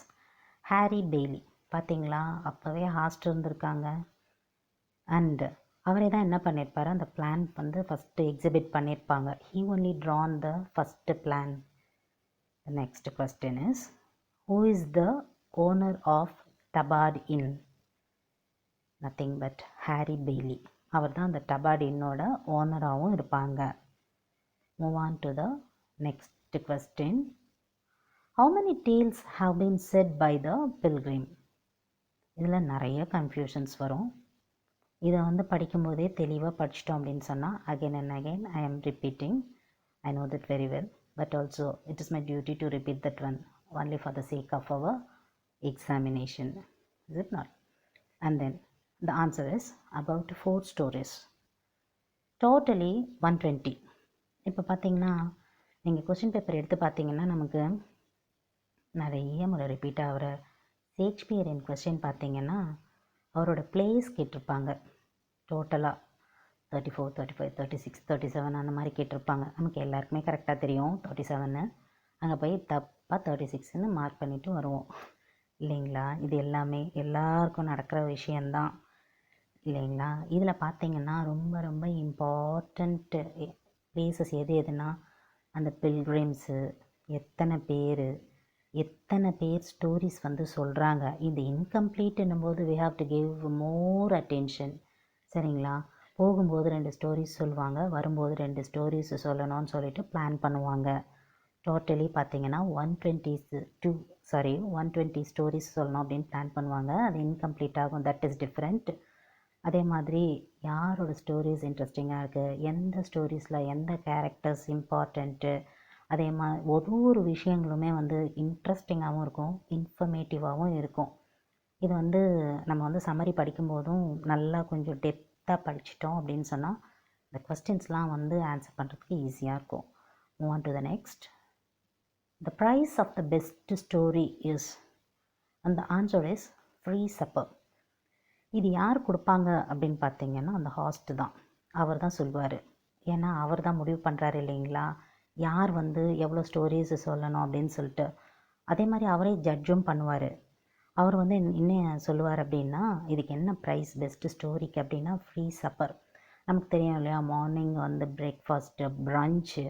Harry Bailey. பார்த்தீங்களா, அப்போவே ஹாஸ்ட் இருந்திருக்காங்க. அண்டு அவரே தான் என்ன பண்ணியிருப்பார், அந்த பிளான் வந்து ஃபஸ்ட்டு எக்ஸிபிட் பண்ணியிருப்பாங்க. He only Tran the first plan. The next question is, who is the owner of Tabard Inn? Nothing but Harry Bailey. அவர் தான் அந்த Tabard Innோட ஓனராகவும் இருப்பாங்க. Move on to the next question. How many tales have been said by the pilgrim? இதில் நிறைய confusions வரும். இதை வந்து படிக்கும்போதே தெளிவாக படிச்சிட்டோம் அப்படின்னு சொன்னால் again and again I am repeating. I know that very well. But also it is my duty to repeat that one only for the sake of our examination. Is it not? And then the answer is about 4 stories. Totally 120. இப்போ பார்த்தீங்கன்னா நீங்கள் question paper எடுத்து பார்த்தீங்கன்னா நமக்கு நிறைய முறை repeat ஆகிற ஷேக்ஸ்பியரின் question பார்த்தீங்கன்னா அவரோட பிளேஸ் கேட்டிருப்பாங்க. டோட்டலாக 34, 35, 36, 37 அந்த மாதிரி கேட்டிருப்பாங்க. நமக்கு எல்லாருக்குமே கரெக்டாக தெரியும் 37. அங்கே போய் தப்பாக 36ன்னு மார்க் பண்ணிவிட்டு வருவோம் இல்லைங்களா? இது எல்லாமே எல்லாருக்கும் நடக்கிற விஷயந்தான் இல்லைங்களா? இதில் பார்த்தீங்கன்னா ரொம்ப ரொம்ப இம்பார்ட்டண்ட்டு பிளேசஸ் எதுனா அந்த பில்கிரிம்ஸு, எத்தனை பேர் ஸ்டோரிஸ் வந்து சொல்கிறாங்க. இது இன்கம்ப்ளீட்னும் போது we have to give more attention. சரிங்களா? போகும்போது 2 ஸ்டோரிஸ் சொல்லுவாங்க, வரும்போது 2 ஸ்டோரிஸ் சொல்லணும்னு சொல்லிட்டு பிளான் பண்ணுவாங்க. டோட்டலி பார்த்தீங்கன்னா 120 ஸ்டோரிஸ் சொல்லணும் அப்படின்னு பிளான் பண்ணுவாங்க. அது இன்கம்ப்ளீட் ஆகும். That is different. அதே மாதிரி யாரோட ஸ்டோரிஸ் இன்ட்ரெஸ்டிங்காக இருக்குது, எந்த ஸ்டோரிஸில் எந்த கேரக்டர்ஸ் இம்பார்ட்டண்ட்டு, அதே மாதிரி ஒரு விஷயங்களுமே வந்து இன்ட்ரெஸ்டிங்காகவும் இருக்கும், இன்ஃபர்மேட்டிவாகவும் இருக்கும். இது வந்து நம்ம வந்து சம்மரி படிக்கும்போதும் நல்லா கொஞ்சம் டெப்த்தாக படிச்சிட்டோம் அப்படின்னு சொன்னால் இந்த கொஸ்டின்ஸ்லாம் வந்து ஆன்சர் பண்ணுறதுக்கு ஈஸியாக இருக்கும். Move on to the next. The prize of the best story is, அந்த ஆன்சர் இஸ் ஃப்ரீ சப்பர். இது யார் கொடுப்பாங்க அப்படின்னு பார்த்தீங்கன்னா அந்த ஹாஸ்ட் தான். அவர் தான் சொல்லுவார். ஏன்னா அவர் தான் முடிவு பண்ணுறாரு இல்லைங்களா, யார் வந்து எவ்வளோ ஸ்டோரிஸ் சொல்லணும் அப்படின்னு சொல்லிட்டு. அதே மாதிரி அவரே ஜட்ஜும் பண்ணுவார். அவர் வந்து என்ன சொல்லுவார் அப்படின்னா, இதுக்கு என்ன ப்ரைஸ் பெஸ்ட்டு ஸ்டோரிக்கு அப்படின்னா ஃப்ரீ சப்பர். நமக்கு தெரியும் இல்லையா, மார்னிங் வந்து பிரேக்ஃபாஸ்ட்டு, ப்ரன்ச்சு,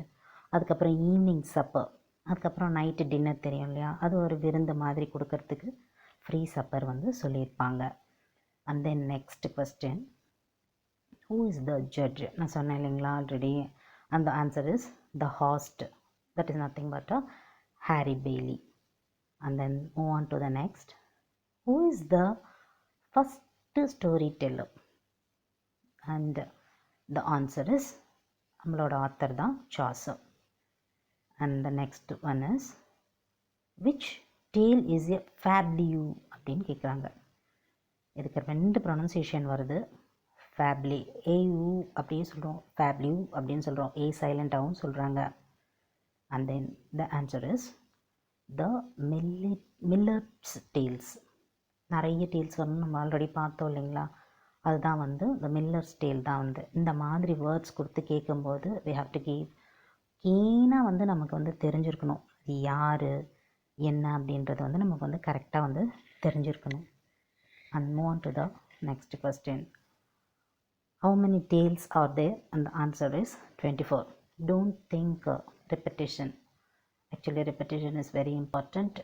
அதுக்கப்புறம் ஈவினிங் சப்பர், அதுக்கப்புறம் நைட்டு டின்னர் தெரியும் இல்லையா, அது ஒரு விருந்து மாதிரி கொடுக்கறதுக்கு ஃப்ரீ சப்பர் வந்து சொல்லியிருப்பாங்க. And then next question, who is the judge? நான் சொன்னேன் இல்லைங்களா ஆல்ரெடி. அந்த answer is the host. That is nothing but Harry Bailey. And then move on to the next. Who is the first storyteller? And the answer is நம்மளோட author தான் Chaucer. And the next one is, which tale is a fableau அப்படின்னு கேட்குறாங்க. இதுக்கு 2 pronunciation வருது. ஃபேப்லி, AU அப்படியே சொல்கிறோம், ஃபேப்லியூ அப்படின்னு சொல்கிறோம், ஏ சைலண்ட்டாகவும் சொல்கிறாங்க. And then the answer is the millers tales. நிறைய டேல்ஸ் வந்து நம்ம ஆல்ரெடி பார்த்தோம் இல்லைங்களா, அதுதான் வந்து த மில்லர்ஸ் டேல் தான் வந்து. இந்த மாதிரி வேர்ட்ஸ் கொடுத்து கேட்கும்போது we have to give கீனாக வந்து நமக்கு வந்து தெரிஞ்சிருக்கணும் இது யார் என்ன அப்படின்றது வந்து நமக்கு வந்து கரெக்டாக வந்து தெரிஞ்சிருக்கணும். And move on to the next question. How many tales are there? And the answer is 24. Don't think repetition. Actually ரெப்படேஷன் is very important.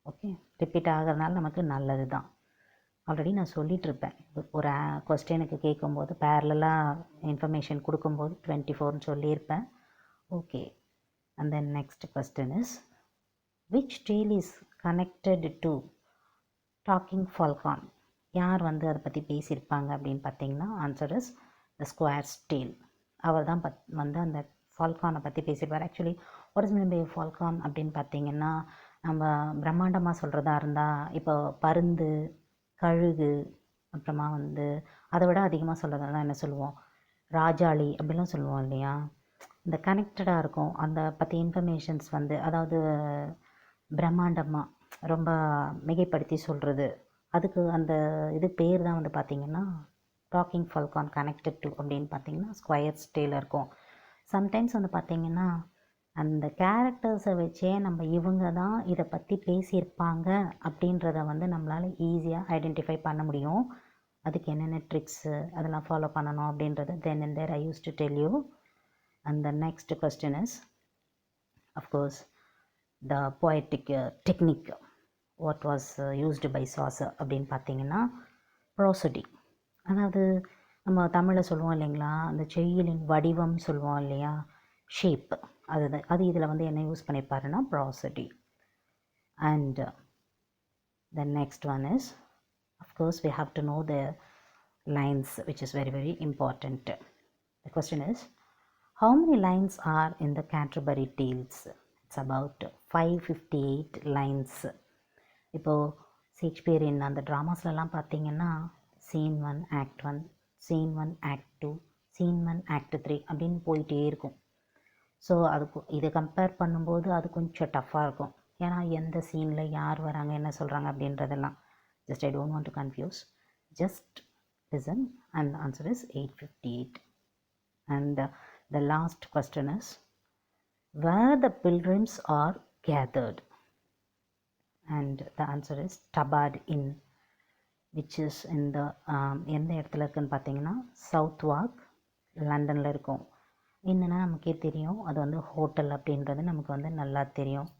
Okay, repeat ஆகிறதுனால நமக்கு நல்லது தான். ஆல்ரெடி நான் சொல்லிகிட்ருப்பேன், ஒரு கொஸ்டினுக்கு கேட்கும்போது பேரலாக இன்ஃபர்மேஷன் கொடுக்கும்போது 24ன்னு சொல்லியிருப்பேன். Okay, and then next question is, which tale is connected to talking falcon? யார் வந்து அதை பற்றி பேசியிருப்பாங்க அப்படின்னு பார்த்தீங்கன்னா answer is the squire's tale. அவர் தான் வந்து அந்த ஃபால்கானை பற்றி பேசியிருப்பார். Actually what is mean by falcon அப்படின்னு பார்த்தீங்கன்னா, நம்ம பிரம்மாண்டமாக சொல்கிறதா இருந்தால் இப்போ பருந்து, கழுகு, அப்புறமா வந்து அதை விட அதிகமாக சொல்கிறதா தான் என்ன சொல்லுவோம், ராஜாளி அப்படிலாம் சொல்லுவோம் இல்லையா. இந்த கனெக்டடாக இருக்கும் அந்த பற்றி இன்ஃபர்மேஷன்ஸ் வந்து, அதாவது பிரம்மாண்டமாக ரொம்ப மிகைப்படுத்தி சொல்கிறது, அதுக்கு அந்த இது பேர் தான் வந்து பார்த்திங்கன்னா டாக்கிங் ஃபால்கான். கனெக்டட் டு அப்படின்னு பார்த்தீங்கன்னா ஸ்கொயர்ஸ் டேல் இருக்கும். சம்டைம்ஸ் வந்து பார்த்திங்கன்னா அந்த கேரக்டர்ஸை வச்சே நம்ம இவங்க தான் இதை பற்றி பேசியிருப்பாங்க அப்படின்றத வந்து நம்மளால் ஈஸியாக ஐடென்டிஃபை பண்ண முடியும். அதுக்கு என்னென்ன ட்ரிக்ஸு அதெல்லாம் ஃபாலோ பண்ணணும் அப்படின்றது then and there I use to tell you. And the next question is of course the poetic technique what was used by Chaucer அப்படின்னு பார்த்தீங்கன்னா ப்ரோசடி. அதாவது நம்ம தமிழில் சொல்லுவோம் இல்லைங்களா, அந்த செய்யுளின் வடிவம் சொல்லுவோம் இல்லையா, ஷேப், அது இதில் வந்து என்ன யூஸ் பண்ணியிருப்பாருன்னா prosody. And the next one is, of course we have to know the lines, which is very very important. The question is, how many lines are in the Canterbury Tales? It's about 558 lines. இப்போது ஷேக்ஸ்பியரின் அந்த ட்ராமாஸ்லலாம் பார்த்தீங்கன்னா Scene 1 Act 1, Scene 1 Act 2, Scene 1 Act 3 அப்படின்னு போயிட்டே இருக்கும். So அதுக்கு இதை compare பண்ணும்போது அது கொஞ்சம் டஃப்பாக இருக்கும். ஏன்னா எந்த சீனில் யார் வராங்க என்ன சொல்கிறாங்க அப்படின்றதெல்லாம். Just I don't want to confuse, just listen and answer is 858. And the last question is, where the pilgrims are gathered? And the answer is Tabard Inn, which is in the எந்த இடத்துல இருக்குன்னு பார்த்தீங்கன்னா south walk லண்டனில் இருக்கும். என்னென்னா நமக்கே தெரியும் அது வந்து ஹோட்டல் அப்படின்றது நமக்கு வந்து நல்லா தெரியும்.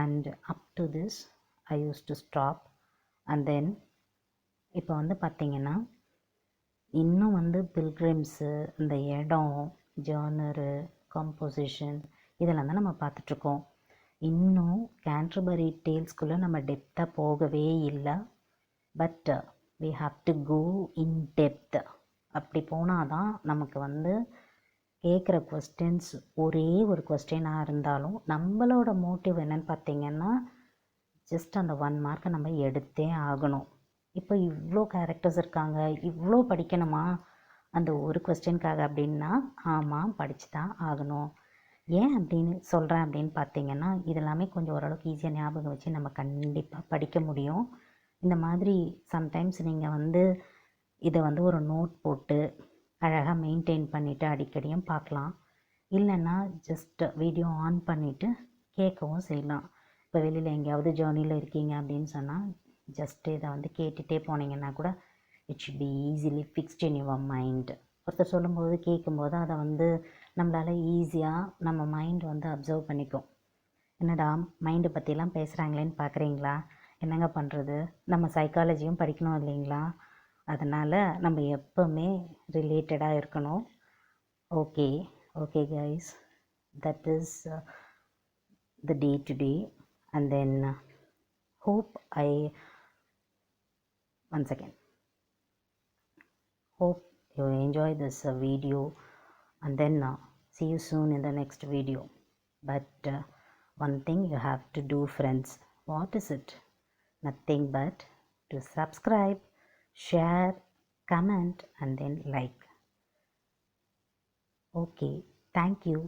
And up to this I use to stop. And then இப்போ வந்து பார்த்திங்கன்னா இன்னும் வந்து பில்கிரிம்ஸு, இந்த இடம், ஜேர்னரு, கம்போசிஷன் இதெல்லாம் தான் நம்ம பார்த்துட்ருக்கோம். இன்னும் கேன்ட்ரபரி டேல்ஸ்குள்ளே நம்ம டெப்த்தாக போகவே இல்லை. But we have to go in depth. அப்படி போனால் தான் நமக்கு வந்து கேட்குற கொஸ்டின்ஸ் ஒரே ஒரு கொஸ்டினாக இருந்தாலும் நம்மளோட மோட்டிவ் என்னன்னு பார்த்திங்கன்னா ஜஸ்ட் அந்த 1 மார்க்கை நம்ம எடுத்தே ஆகணும். இப்போ இவ்வளோ கேரக்டர்ஸ் இருக்காங்க, இவ்வளோ படிக்கணுமா அந்த ஒரு கொஸ்டினுக்காக அப்படின்னா ஆமாம், படித்து தான் ஆகணும். ஏன் அப்படின்னு சொல்கிறேன் அப்படின்னு பார்த்தீங்கன்னா இதெல்லாமே கொஞ்சம் ஓரளவுக்கு ஈஸியாக ஞாபகம் வச்சு நம்ம கண்டிப்பாக படிக்க முடியும். இந்த மாதிரி சம்டைம்ஸ் நீங்கள் வந்து இதை வந்து ஒரு நோட் போட்டு அழகாக மெயின்டைன் பண்ணிவிட்டு அடிக்கடியும் பார்க்கலாம். இல்லைன்னா ஜஸ்ட் வீடியோ ஆன் பண்ணிவிட்டு கேட்கவும் செய்யலாம். இப்போ வெளியில் எங்கேயாவது ஜேர்னியில் இருக்கீங்க அப்படின்னு சொன்னால் ஜஸ்ட்டு இதை வந்து கேட்டுகிட்டே போனீங்கன்னா கூட it should be easily fixed in your mind. ஒருத்தர் சொல்லும்போது கேட்கும்போது அதை வந்து நம்மளால் ஈஸியாக நம்ம மைண்ட் வந்து அப்சர்வ் பண்ணிக்கும். என்னடா மைண்டை பற்றிலாம் பேசுகிறாங்களேன்னு பார்க்குறீங்களா? என்னங்க பண்ணுறது, நம்ம சைக்காலஜியும் படிக்கணும் இல்லைங்களா? அதனால் நம்ம எப்போவுமே ரிலேட்டடாக இருக்கணும். Okay guys, that is the day today. And then hope you enjoy this video, and then see you soon in the next video. But one thing you have to do, friends. What is it? Nothing but to subscribe, share, comment, and then like. Okay, thank you.